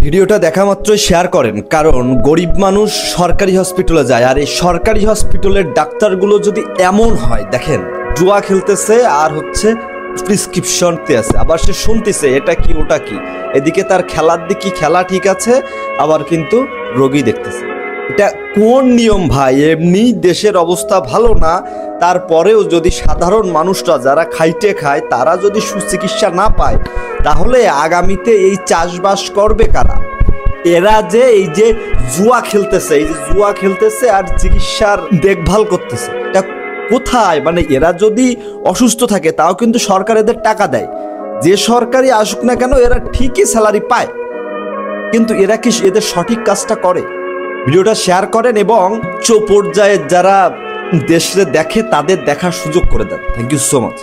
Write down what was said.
ভিডিওটা দেখা মাত্রই শেয়ার করেন, কারণ গরিব মানুষ সরকারি হসপিটালে যায়, আর এই সরকারি হসপিটালের ডাক্তারগুলো যদি এমন হয়, দেখেন জুয়া খেলতেছে আর হচ্ছে প্রেসক্রিপশন আছে, আবার সে শুনতেছে এটা কি ওটা কি, এদিকে তার খেলার দিকে খেলা ঠিক আছে, আবার কিন্তু রোগী দেখতেছে। এটা কোন নিয়ম ভাই? এমনি দেশের অবস্থা ভালো না, তারপরেও যদি সাধারণ মানুষরা যারা খাইতে খায় তারা যদি সুচিকিৎসা না পায়, তাহলে আগামীতে এই চাষবাস করবে কারা? এরা যে এই যে জুয়া খেলতেছে, এই যে জুয়া খেলতেছে আর চিকিৎসার দেখভাল করতেছে, এটা কোথায়? মানে এরা যদি অসুস্থ থাকে তাও কিন্তু সরকার এদের টাকা দেয়, যে সরকারি আসুক না কেন এরা ঠিকই স্যালারি পায়, কিন্তু এরা কি এদের সঠিক কাজটা করে? ভিডিওটা শেয়ার করেন এবং উচ্চ পর্যায়ে যারা দেশে দেখে তাদের দেখার সুযোগ করে দেন। Thank you so much.